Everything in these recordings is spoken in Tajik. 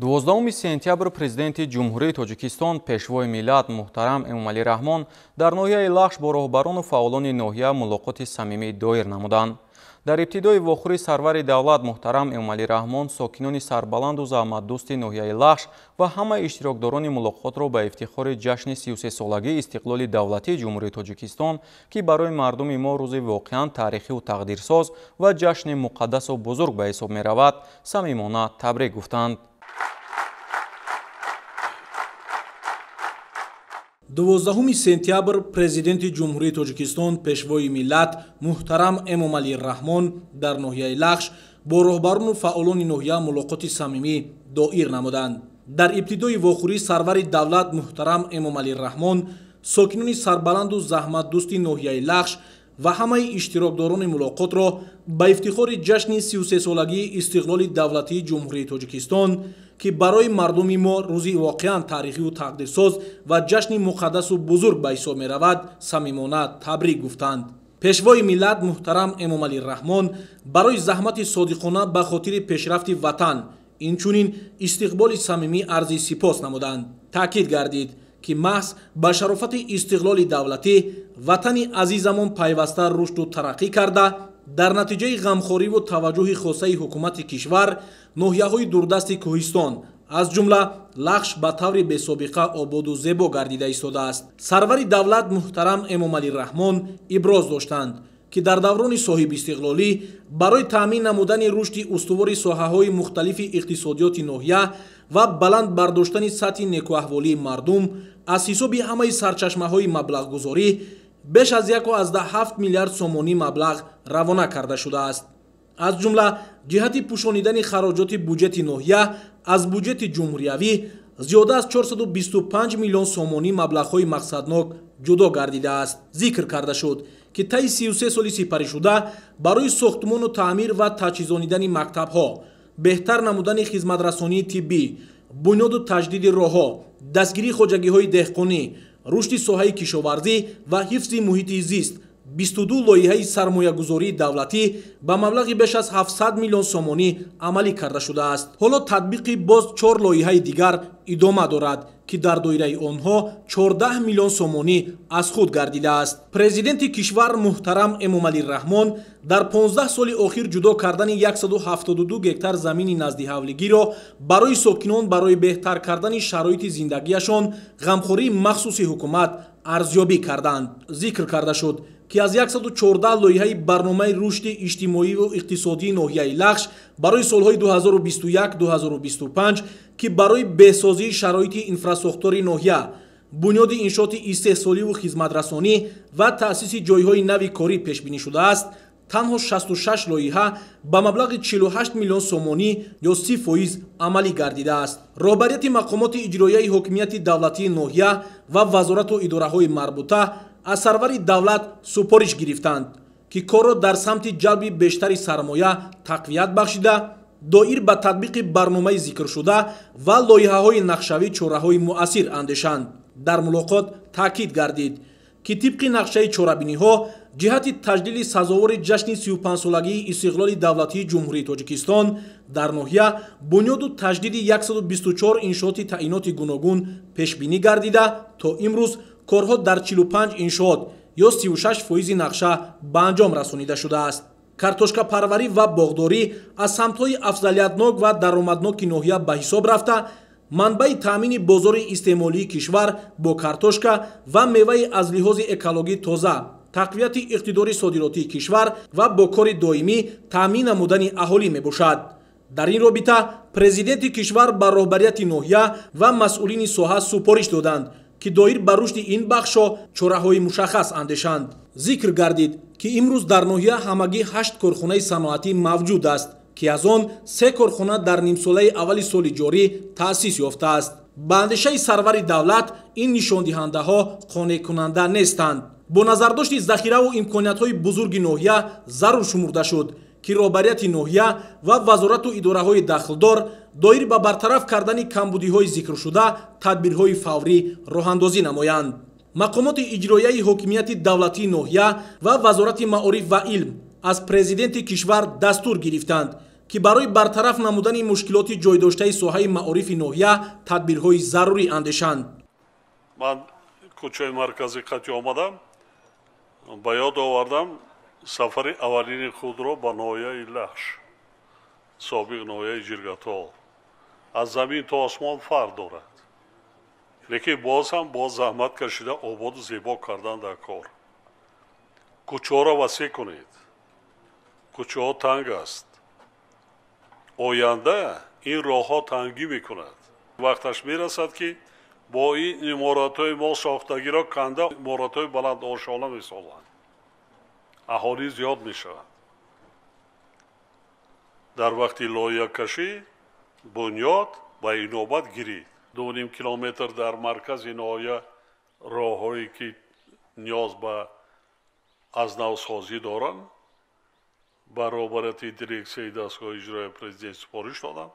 12 сентябр президенти ҷумҳурии Тоҷикистон пешвои миллат муҳтарам Эмомалӣ Раҳмон дар ноҳияи Лахш бо роҳбарону фаъолони ноҳия мулоқоти самимӣ доир намуданд. Дар ибтидои вохӯри сарвари давлат муҳтарам Эмомалӣ Раҳмон сокинони сарбаланду заҳматдӯсти ноҳияи Лахш ва ҳамаи иштирокдорони мулоқотро ба ифтихори ҷашни 33-солагии истиқлоли давлатии ҷумҳурии Тоҷикистон, ки барои мардуми мо рӯзи воқеан таърихиву тақдирсоз ва ҷашни муқаддасу бузург ба ҳисоб меравад, самимона табрик гуфтанд. 12 сентябр президенти ҷумҳурии Тоҷикистон пешвои миллат муҳтарам Эмомалӣ Раҳмон дар ноҳияи Лахш бо роҳбарону фаъолони ноҳия мулоқоти самимӣ доир намуданд. Дар ибтидои вохӯрӣ сарвари давлат муҳтарам Эмомалӣ Раҳмон сокинони сарбаланду заҳматдӯсти ноҳияи Лахш ва ҳамаи иштирокдорони мулоқотро ба ифтихори ҷашни 33-солагии истиқлоли давлатии ҷумҳурии Тоҷикистон, ки барои мардуми мо рӯзи воқеан таърихиву тақдирсоз ва ҷашни муқаддасу бузург ба ҳисоб меравад, самимона табрик гуфтанд. пешвои миллат муҳтарам Эмомалӣ Раҳмон барои заҳмати содиқона ба хотири пешрафти ватан инчунин истиқболи самимӣ арзи сипос намуданд. таъкид гардид ки маҳз ба шарофати истиқлоли давлатӣ ватани азизамон пайваста рушду тараққӣ карда, дар натиҷаи ғамхориву таваҷҷӯҳи хосаи ҳукумати кишвар ноҳияҳои дурдасти Кӯҳистон аз ҷумла Лахш ба таври бесобиқа ободу зебо гардида истодааст. сарвари давлат муҳтарам Эмомалӣ Раҳмон иброз доштанд ки дар даврони соҳибистиқлолӣ барои таъмин намудани рушди устувори соҳаҳои мухталифи иқтисодиёти ноҳия ва баланд бардоштани сатҳи некуаҳволии мардум аз ҳисоби ҳамаи сарчашмаҳои маблағгузорӣ беш аз 1.7 миллиард сомонӣ маблағ равона карда шудааст. аз ҷумла ҷиҳати пӯшонидани хароҷоти буҷети ноҳия аз буҷети ҷумҳуриявӣ зиёда аз 425 миллион сомонӣ маблағҳои мақсаднок ҷудо гардидааст. зикр карда шуд ки таи 33 соли сипаришуда барои сохтмону таъмир ва таҷҳизонидани мактабҳо, беҳтар намудани хизматрасонии тиббӣ, бунёду таҷдиди роҳҳо, дастгирии хоҷагиҳои деҳқонӣ, рушди соҳаи кишоварзӣ ва ҳифзи муҳити зист 22 лоиҳаи сармоягузории давлатӣ ба маблағи беш аз 700 миллион сомонӣ амалӣ карда шудааст. ҳоло татбиқи боз 4 лоиҳаи дигар идома дорад ки дар доираи онҳо 14 миллион сомонӣ аз худ гардидааст. президенти кишвар муҳтарам Эмомалӣ Раҳмон дар 15 соли охир ҷудо кардани 172 гектар замини назди ҳавлигиро барои сокинон барои беҳтар кардани шароити зиндагиашон ғамхории махсуси ҳукумат арзёбӣ карданд. зикр карда шуд ки аз 114 лоиҳаи барномаи рушди иҷтимоиву иқтисодии ноҳияи Лахш барои солҳои 2021-2025 ки барои беҳсозии шароити инфраструктураи ноҳия, бунёди иншооти истеҳсоливу хизматрасонӣ ва таъсиси ҷойҳои нави корӣ пешбинӣ шудааст, танҳо 66 лоиҳа ба маблағи 48 миллион сомонӣ ё 30% амалӣ гардидааст. роҳбарияти мақомоти иҷроияи ҳокимияти давлатии ноҳия ва вазорату идораҳои марбута аз сарвари давлат супориш гирифтанд ки корро дар самти ҷалби бештари сармоя тақвият бахшида, доир ба татбиқи барномаи зикршуда ва лоиҳаҳои нақшавӣ чораҳои муассир андешанд. дар мулоқот таъкид гардид ки тибқи нақшаи чорабиниҳо ҷиҳати таҷлили сазовори ҷашни 35-солагии истиқлоли давлатии ҷумҳурии Тоҷикистон дар ноҳия бунёду таҷдиди 124 иншооти таъиноти гуногун пешбинӣ гардида, то имрӯз корҳо дар 45 иншоот ё 36% нақша ба анҷом расонида шудааст. картошкапарварӣ ва боғдорӣ аз самтҳои афзалиятнок ва даромадноки ноҳия ба ҳисоб рафта манбаи таъмини бозори истеъмолии кишвар бо картошка ва меваи аз лиҳози экологӣ тоза, тақвияти иқтидори содиротии кишвар ва бо кори доимӣ таъмин намудани аҳолӣ мебошад. дар ин робита президенти кишвар ба роҳбарияти ноҳия ва масъулини соҳа супориш доданд ки доир ба рушди ин бахшҳо чораҳои мушаххас андешанд. зикр гардид ки имрӯз дар ноҳия ҳамагӣ 8 корхонаи саноатӣ мавҷуд аст ки аз он 3 корхона дар нимсолаи аввали соли ҷорӣ таъсис ёфтааст. ба андешаи сарвари давлат ин нишондиҳандаҳо қонеъкунанда нестанд. бо назардошти захираву имкониятҳои бузурги ноҳия зарур шумурда шуд ки роҳбарияти ноҳия ва вазорату идораҳои дахлдор доир ба бартараф кардани камбудиҳои зикршуда тадбирҳои фаврӣ роҳандозӣ намоянд. мақомоти иҷроияи ҳокимияти давлатии ноҳия ва вазорати маориф ва илм аз президенти кишвар дастур гирифтанд ки барои бартараф намудани мушкилоти ҷойдоштаи соҳаи маорифи ноҳия тадбирҳои зарурӣ андешанд. ман кӯчаи марказӣ қатъи омадам, ба ёд овардам сафари аввалини худро ба ноҳияи лахш, собиқ ноҳияи ҷиргатол. аз замин то осмон фарқ дорад, лекин боз ҳам боз заҳмат кашида ободу зебо кардан дар кор. кӯчаҳоро васеъ кунед, кӯчаҳо танг аст, оянда ин роҳҳо тангӣ мекунад. вақташ мерасад ки бо ин иморатҳои мо сохтагиро канда иморатҳои баландошона месозанд, аҳолӣ зиёд мешавад. дар вақти лоиҳакашӣ бунёд ба инобат гирид. 2.5 километр дар маркази ноҳия роҳҳое ки ниёз ба азнавсозӣ доранд, ба роҳбарияти дирексияи дастгоҳи иҷрои президент супориш додам.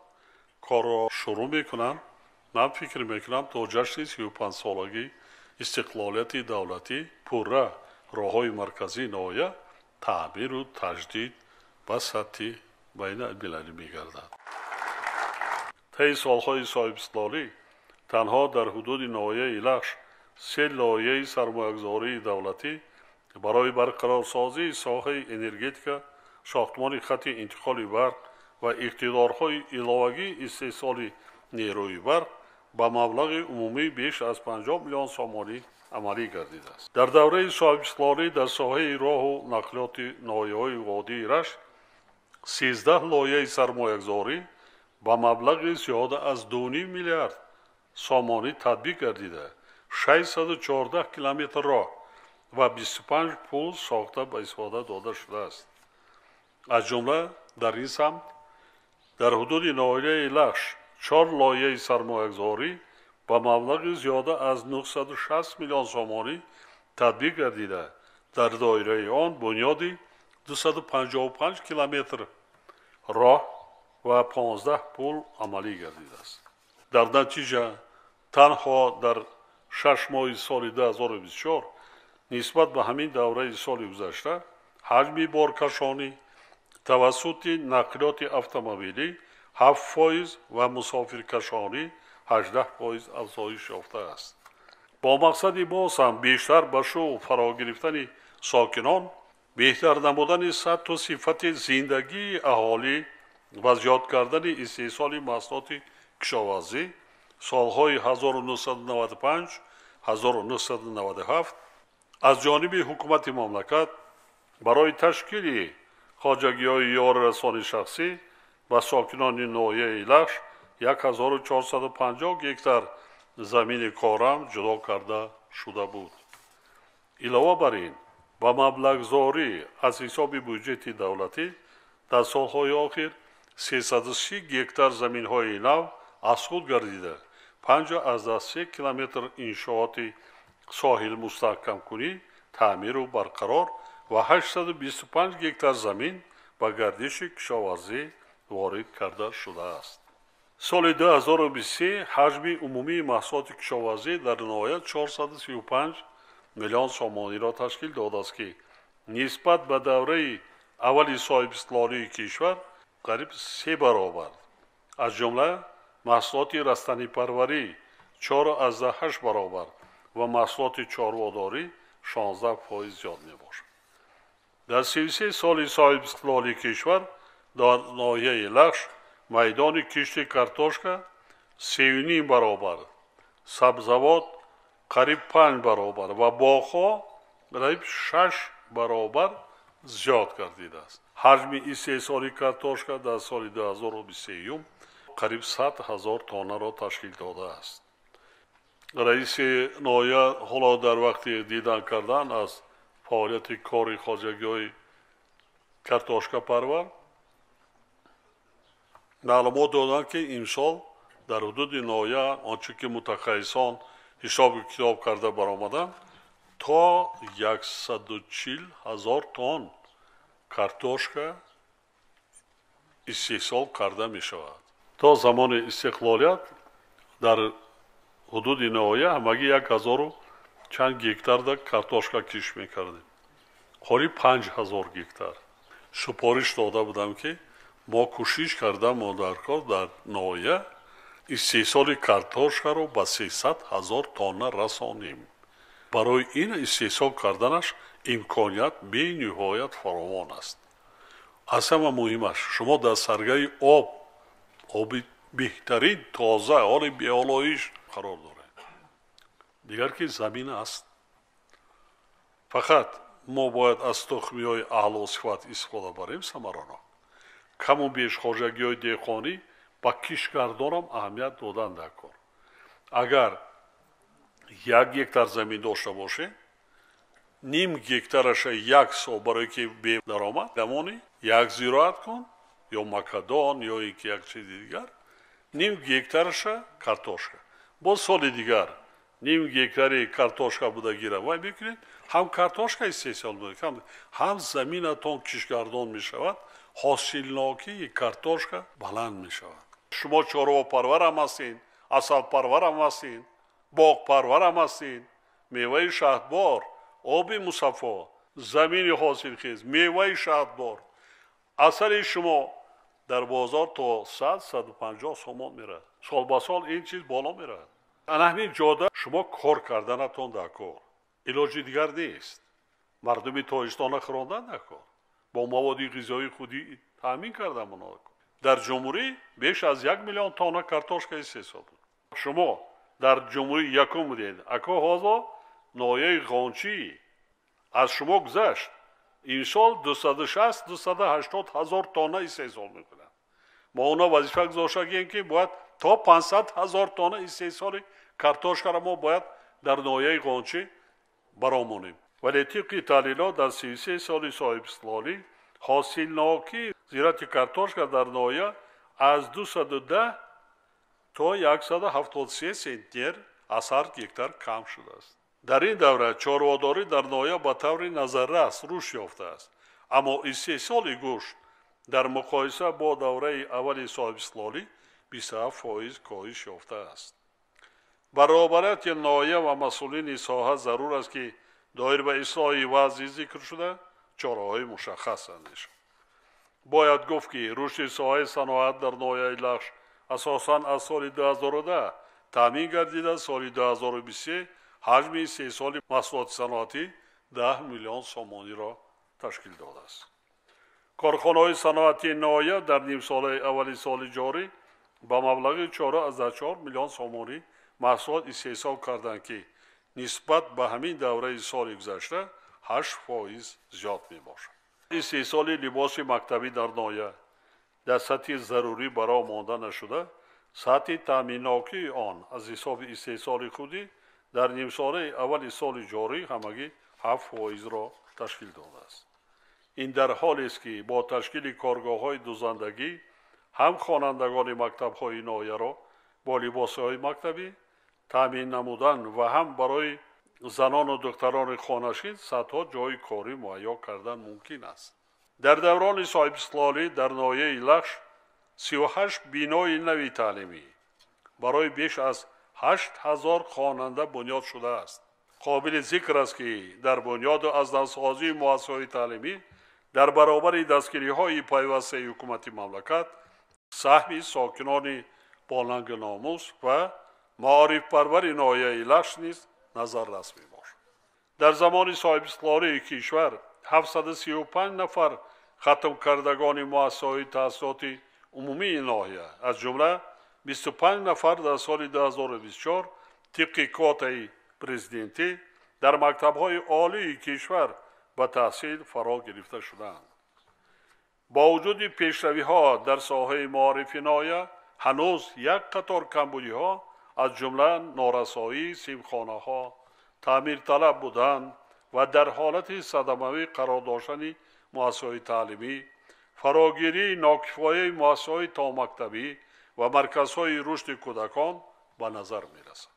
корро шурӯъ мекунанд. ман фикр мекунам то ҷашни 35-солагӣ истиқлолияти давлатӣ пурра роҳҳои марказии ноҳия таъмиру таҷдид ба сатҳи байналмилалӣ мегардад. таи солҳои соҳибистиқлолӣ танҳо дар ҳудуди ноҳияи лахш 3 лоиҳаи сармоягузории давлатӣ барои барқарорсозии соҳаи энергетика, сохтмони хатти интиқоли барқ ва иқтидорҳои иловагии истеҳсоли нерӯи барқ ба маблағи умумӣ беш аз 50 миллион сомонӣ амалӣ гардидааст. дар давраи соҳибистиқлолӣ дар соҳаи роҳу нақлиёти ноҳияҳои водии рашт 13 лоиҳаи сармоягузорӣ ба маблағи зиёда аз 2.5 миллиард сомонӣ татбиқ гардида 614 километр роҳ ва 25 пул сохта ба истифода дода шудааст. аз ҷумла дар ин самт дар ҳудуди ноҳияи лахш 4 лоиҳаи сармоягузорӣ ба маблағи зиёда аз 960 миллион сомонӣ татбиқ гардида дар доираи он бунёди 255 километр роҳ ва 15 пул амалӣ гардидааст. дар натиҷа танҳо дар 6 моҳи соли 2024 нисбат ба ҳамин давраи соли гузашта ҳаҷми боркашонӣ тавассути нақлиёти автомобилӣ 7% ва мусофиркашонӣ 18% афзоиш ёфтааст. бо мақсади боз ҳам бештар ба шуғл фаро гирифтани сокинон, беҳтар намудани сатҳу сифати зиндагии аҳолӣ ва зиёд кардани истеҳсоли маҳсулоти кишоварзӣ солҳои 1995-1997 аз ҷониби ҳукумати мамлакат барои ташкили хоҷагиҳои ёрирасони шахсӣ ба сокинони ноҳияи лахш 1450 гектар замини корам ҷудо карда шуда буд. илова бар ин ба маблағзорӣ аз ҳисоби бюҷети давлатӣ дар солҳои охир 330 гектар заминҳои нав аз худ гардида 53 километр иншооти соҳилмустаҳкамкунӣ таъмиру барқарор ва 825 гектар замин ба гардиши кишоварзӣ ворид карда шудааст. соли 2023 ҳаҷми умумии маҳсулоти кишоварзӣ дар ноҳия 435 миллион сомониро ташкил додааст ки нисбат ба давраи аввали соҳибистиқлолии кишвар қариб 3 баробар. аз ҷумла маҳсулоти растанипарварӣ 4,8 баробар ва маҳсулоти чорводорӣ 16% зиёд мебошад. дар 33 соли соҳибистиқлолии кишвар дар ноҳияи лахш майдони кишти картошка 3,5 баробар, сабзавот қариб 5 баробар ва боғҳо қариб 6 баробар зиёд гардидааст. ҳаҷми истеҳсоли картошка дар соли 2023 қариб 100 000 тоннаро ташкил додааст. раиси ноҳия ҳоло дар вақти дидан кардан аз фаъолияти кори хоҷагиҳои картошкапарвар маълумот доданд ки имсол дар ҳудуди ноҳия онче ки мутахассисон ҳисобу китоб карда баромаданд то 140 000 тонн картошка истеҳсол карда мешавад. то замони истиқлолият дар ҳудуди ноҳия ҳамагӣ 1000 чанд гектарда картошка кишт мекардем. қариб 5000 гектар. супориш дода будам ки мо кӯшиш кардаму дар кор дар ноҳия истеҳсоли картошкаро ба 300 000 тонна расонем. барои ин истеҳсол карданаш имконият бениҳоят фаровон аст. аз ҳама муҳимаш шумо дар саргаи оби беҳтарин тоза оли беолоиш қарор доред. дигар ки замин аст. фақат мо бояд аз тухмиҳои аълосифат истифода барем самаронок. каму беш хоҷагиҳои деҳқонӣ ба кишгардонам аҳамият додан дар кор. агар 1 гектар замин дошта бошед, ним гектараша 1 сол барое ки бедаромад дамонӣ як зироат кун ё макадон ё ин ки як чизи дигар, ним гектараша картошка. боз соли дигар ним гектари картошка буда гира вай бикунед, ҳам картошка истеҳсол мекунед, ҳам заминатон кишгардон мешавад, ҳосилнокии картошка баланд мешавад. шумо чорвопарварам ҳастин, асалпарварам ҳастин, боғпарварам ҳастин, меваи шаҳдбор, оби мусаффо, замини ҳосилхез, меваи шаҳдбор, асали шумо дар бозор то 100-150 сомон мерад. сол ба сол ин чиз боло мерад. ҳамин ҷода шумо кор карданатон дар кор. илоҷи дигар нест. мардуми тоҷикистона хирондан дар кор. бо маводи ғизоии худӣ таъмин кардан мунод. дар ҷумҳурӣ беш аз 1 миллион тонна картошка истеҳсол буд. шумо дар ҷумҳурӣ якум будед. ако ҳозо ноҳияи ғончӣ аз шумо гузашт. имсол 260-280 000 тонна истеҳсол мекунад. мо оно вазифа гузоштагем ки бояд то 500 000 тонна истеҳсоли картошкаро мо бояд дар ноҳияи ғончӣ баромонем. вале тибқи таҳлилот дар 33 соли соҳибистиқлолӣ ҳосилнокии зирати картошка дар ноҳия аз 210 то 173 сентнер аз ҳар гектар кам шудааст. дар ин давра чорводорӣ дар ноҳия ба таври назаррас рушд ёфтааст, аммо истеҳсоли гӯшт дар муқоиса бо давраи аввали соҳибистиқлолӣ 27% коҳиш ёфтааст. баробарияти ноҳия ва масъулини соҳа зарур аст ки доир ба ислоҳи вазъи зикр шуда чораҳои мушаххас андешанд. бояд гуфт ки рушди соҳаи саноат дар ноҳияи лахш асосан аз соли 2010 таъмин гардида, соли 2023 ҳаҷми истеҳсоли маҳсулоти саноатӣ 10 миллион сомониро ташкил додааст. корхонаҳои саноатии ноҳия дар нимсолаи аввали соли ҷорӣ ба маблағи 4,4 миллион сомонӣ маҳсулот истеҳсол карданд ки нисбат ба ҳамин давраи соли гузашта 8% зиёд мебошад. истеҳсоли либоси мактабӣ дар ноҳия дар сатҳи зарурӣ баро монда нашуда, сатҳи таъминнокии он аз ҳисоби истеҳсоли худӣ дар нимсолаи аввали соли ҷорӣ ҳамагӣ 7%-ро ташкил додааст. ин дар ҳолест ки бо ташкили коргоҳҳои дузандагӣ ҳам хонандагони мактабҳои ноҳияро бо либосҳои мактабӣ таъмин намудан ва ҳам барои занону духтарони хонашин садҳо ҷойи корӣ муҳайё кардан мумкин аст. дар даврони соҳибистиқлолӣ дар ноҳияи лахш 38 бинои нави таълимӣ барои беш аз 8000 хонанда бунёд шудааст. қобили зикр аст ки дар бунёду аз навсозии муассисаҳои таълимӣ дар баробари дастгириҳои пайвастаи ҳукумати мамлакат саҳми сокинони боланги номус ва маорифпарвари ноҳияи лахш низ назаррас мебошад. дар замони соҳибистиқлолии кишвар 735 нафар хатмкардагони муассисаҳои таҳсилоти умумии ноҳия аз ҷумла 25 нафар дар соли 2024 тибқи квотаи президентӣ дар мактабҳои олии кишвар ба таҳсил фаро гирифта шуданд. бо вуҷуди пешравиҳо дар соҳаи маорифи ноҳия ҳанӯз як қатор камбудиҳо аз ҷумла норасоӣ, симхонаҳо, таъмирталаб будан ва дар ҳолати садамавӣ қарор доштани муассисаҳои таълимӣ, фарогирии нокифояи муассисаҳои томактабӣ ва марказҳои рушди кӯдакон ба назар мерасад.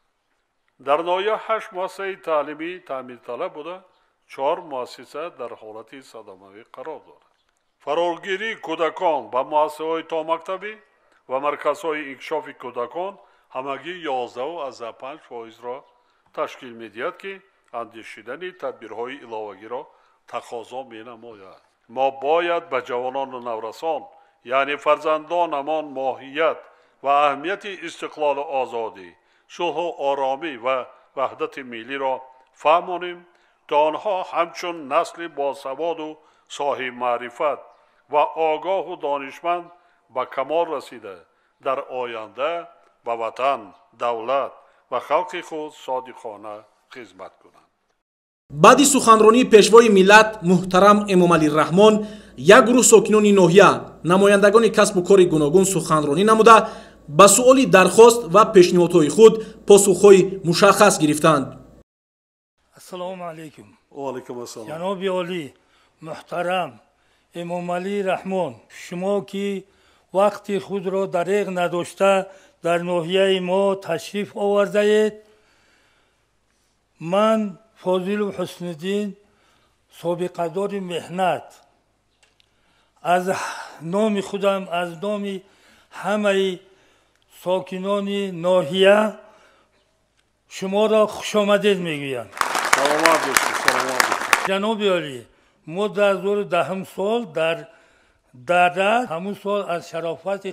дар ноҳия 8 муассисаи таълимӣ таъмирталаб буда, 4 муассиса дар ҳолати садамавӣ қарор дорад. фарогирии кӯдакон ба муассисаҳои томактабӣ ва марказҳои инкишофи кӯдакон ҳамагӣ 11,5%-ро ташкил медиҳад ки андешидани тадбирҳои иловагиро тақозо менамояд. мо бояд ба ҷавонону наврасон یعنی فرزندانمان ماهیت و اهمیت استقلال و آزادی، صلح و آرامی و وحدت ملی را فهمانیم تا آنها همچون نسل باسواد و صاحب معرفت و آگاه و دانشمند به کمال رسیده در آینده به وطن، دولت و خلق خود صادقانه خدمت کنند. баъди суханронии пешвои миллат муҳтарам эмомалирраҳмон як гурӯҳ сокинони ноҳия намояндагони касбу кори гуногун суханронӣ намуда ба суоли дархост ва пешниҳодҳои худ посухҳои мушаххас гирифтанд. ассалому алайкум. وعلیکم السلام. جناب عالی محترم امامعلی رحمان، شما که وقت خود را دریغ نداشته در ناحیه ما تشریف آورده اید، من فاضل حسن الدین سابقه‌دار مهنت از نام خودم، از نام همه ساکنان ناحیه شما را خوش آمدید میگویم. سلامت باشید. سلامت باشید. جناب عالی، ما در 2010 سال در همون سال از شرافت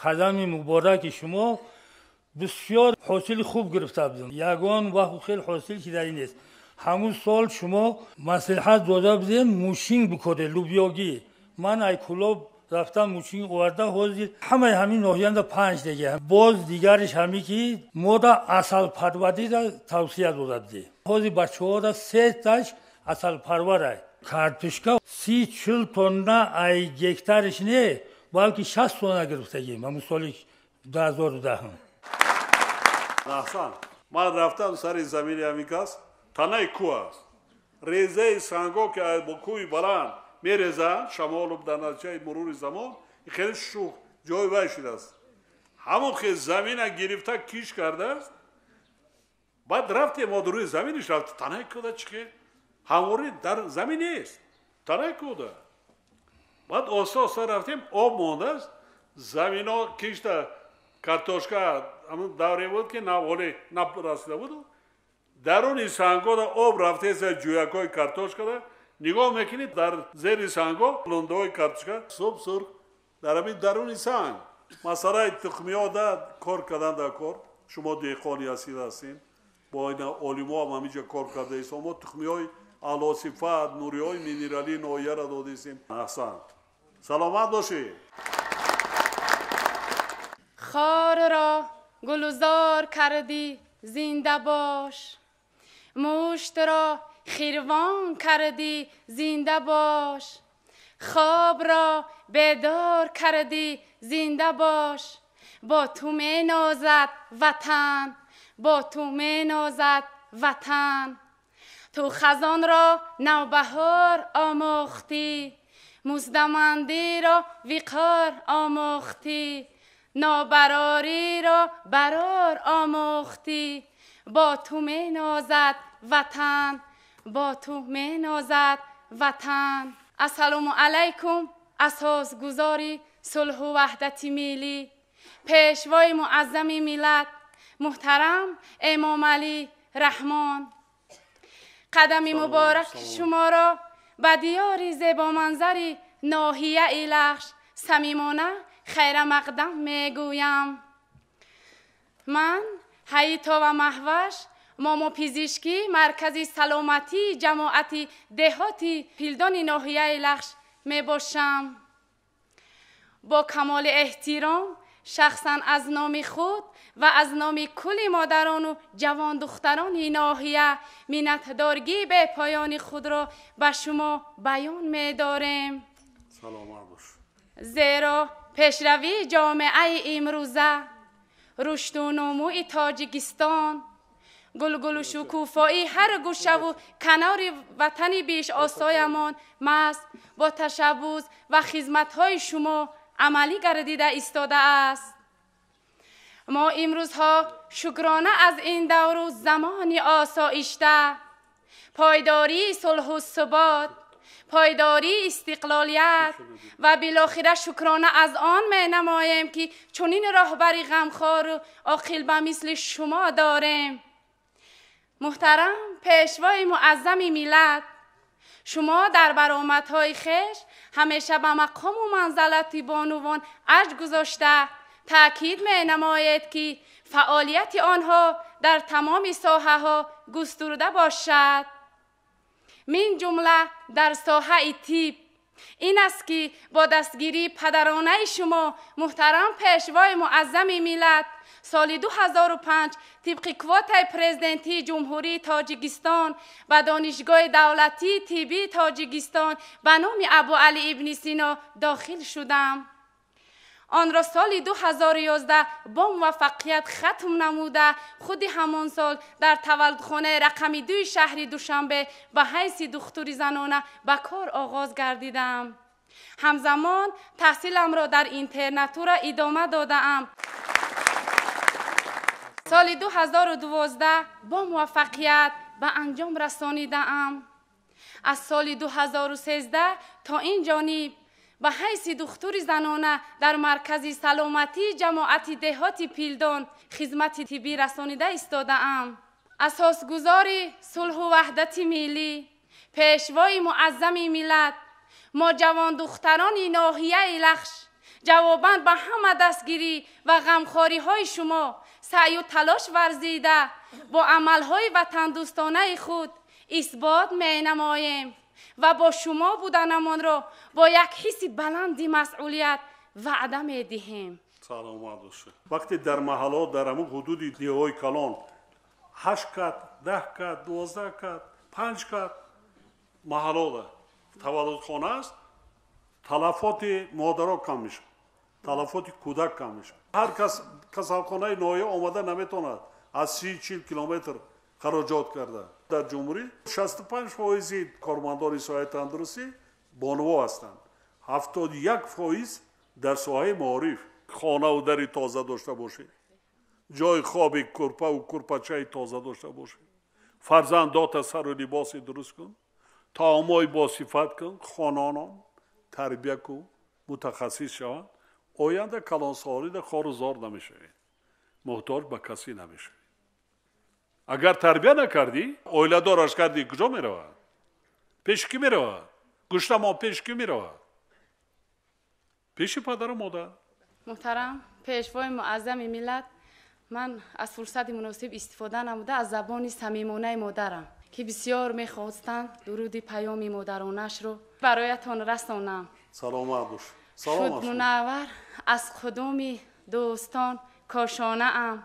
قدم مبارک شما بسیار حاصل خوب گرفته بودیم. یگان و خیلی حاصل که در این است، همون سال شما مصلحت داده بودیم موشینگ بکنه، لوبیاگی. من ای کلاب رفتم موشینگ آورده، حاضر همه همین ناحیه 5 دیگه. باز دیگرش همی که ما دا اصل پروردی را توصیه داده بودیم. حاضر بچه ها را 3 تاش اصل پروره. کارتشکا 30-40 تنه ای گکترش نه، بلکه 60 تنه گرفتگیم همون سالی 2010. احسن. من رفتم سر زمین امریکاست، تنه کوه است. ریزه سنگا که با کوی بلند میریزن، شمال در نتیجه مرور زمان خیلی شوخ جای وای شده است. همون که زمین گرفته کیش کرده است، بعد رفتیم ما روی زمینش رفت، تنه کوده چیه؟ هموری در زمین نیست، تنه کوده. بعد آسا رفتیم آب مانده است، زمین ها کشته کارتوشکا همون دوره بود که ولی نرسیده بود. درون سنگا دا آب رفته از جویکای کارتوشکا دا نگاه میکنید در زیر سنگا لنده های کارتوشکا صبح سرخ در همین درون سنگ. مثلا تخمی ها دا کار کردن در کار، شما دیقانی هستین با این علما هم همینجا کار کرده ایست، ما تخمی های اعلی صفت نوری های مینرالی نوعیه را داده ایستیم. احسن. سلامت باشید. خار را گلزار کردی زنده باش، مشت را خیروان کردی زنده باش، خواب را بیدار کردی زنده باش. با تو می نازد وطن، با تو می نازد وطن. تو خزان را نوبهار آموختی، مزدمندی را وقار آموختی، نابراری را برار آموختی. با تو می نازد وطن، با تو می نازد وطن. السلام علیکم اساسگزاری صلح و وحدت ملی، پیشوای معظم ملت محترم امامعلی رحمان. قدم مبارک شما را به دیار زیبا منظر ناحیه ایلخش صمیمانه خیر مقدم میگویم. من حیاتا و محوش ماما پزشکی مرکز سلامتی جماعت دهاتی پیلدان ناحیه ایلخش می باشم. با کمال احترام شخصا از نام خود و از نام کل مادران و جوان دختران ناحیه منتدارگی به پایان خود را به شما بیان می داریم. سلامت باش. زیرا پیشروی جامعه امروزه، رشد و نموی تاجیکستان، گلگل و شکوفایی هر گوشه و کنار وطن بیش آسایمان مست با تشبث و خدمت‌های شما عملی گردیده ایستاده است. ما امروزها شکرانه از این دور و زمان آسایشته، پایداری صلح و ثبات، پایداری استقلالیت و بالاخره شکرانه از آن می نماییم که چنین راهبری غمخوار و عاقل مثل شما داریم. محترم پیشوای معظم ملت، شما در برآمدهای خویش همیشه به مقام و منزلت بانوان ارج گذاشته تأکید می نماید که فعالیت آنها در تمام ساحه ها گسترده باشد. من جمله در ساحه طب این است که با دستگیری پدرانه شما محترم پیشوای معظم ملت سال 2005 طبق کوتای پرزیدنتی جمهوری تاجیکستان و دانشگاه دولتی طبی تاجیکستان به نام ابو علی ابن سینا داخل شدم. آن را سال 2011 با موفقیت ختم نموده خود همان سال در تولدخانه رقم 2 شهر دوشنبه به حیث دکتر زنانه به کار آغاز گردیدم. همزمان تحصیلم را در اینترناتورا ادامه دادم. سال 2012 با موفقیت به انجام رسانیدم. از سال 2013 تا این جانب به حیث دکتر زنانه در مرکز سلامتی جماعت دهات پیلدان خدمت طبی رسانیده ایستاده‌ام. اساسگزار صلح و وحدت ملی، پیشوای معظم ملت، ما جوان دختران ناحیه لخش جواباً به همه دستگیری و غمخواری های شما سعی و تلاش ورزیده با عملهای وطن دوستانه خود اثبات می نماییم و با شما بودنمان را با یک حس بلندی مسئولیت وعده می دهیم. سلامت باشید. وقتی در محلات در همون حدود دیهای کلان 8 کات، 10 کات، 12 کات، 5 کات محلات تولدخانه است، تلفات مادرها کم میشه، تلفات کودک کم میشه. هر کس کسالخانه نوعی آمده نمیتوند از 30-40 کیلومتر خراجات کرده. در جمهوری 65% کارمندان ساحه تندرستی بانوا هستند. 71% در ساحه معارف. خانه و در تازه داشته باشید، جای خواب کرپه و کرپچه تازه داشته باشید، فرزندات سر و لباس درست کن، طعامای با صفت کن، خانانان تربیه کن، متخصص شوند. آینده کلانساری در خار و زار نمیشوید، محتاج به کسی نمیشوید. اگر تربیه نکردی، اویله دارش کردی کجا میرود؟ پیش کی میرود؟ گوشت ما پیش کی میرود؟ پیش پدر و مادر. محترم پیشوای معظم ملت، من از فرصت مناسب استفاده نموده از زبان صمیمانه مادرم که بسیار میخواستند درود پیام مادرانش رو برایتان رسانم. سلامت باش. شد منور از خدوم دوستان کاشانه ام،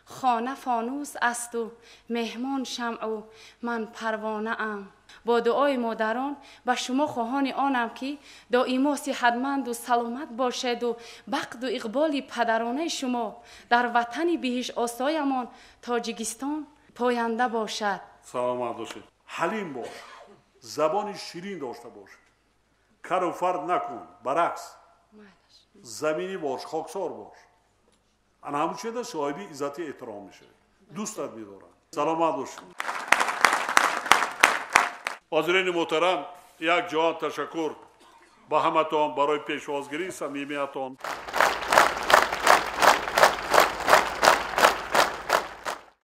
خانه فانوس است و مهمان شمع و من پروانه ام. با دعای مادران و شما خواهان آنم که دائما صحتمند و سلامت باشد و بخت و اقبال پدرانه شما در وطن بهش آسایمان تاجیکستان پاینده باشد. سلامت باشید. حلیم باش، زبان شیرین داشته باش، کر و فرد نکن، برعکس زمینی باش، خاکسار باش. انا همون چیده صاحبی عزت احترام میشه، دوستت میدارن. سلامت باشید. حاضرین محترم، یک جهان تشکر به همتان برای پیشوازگیری صمیمیتان.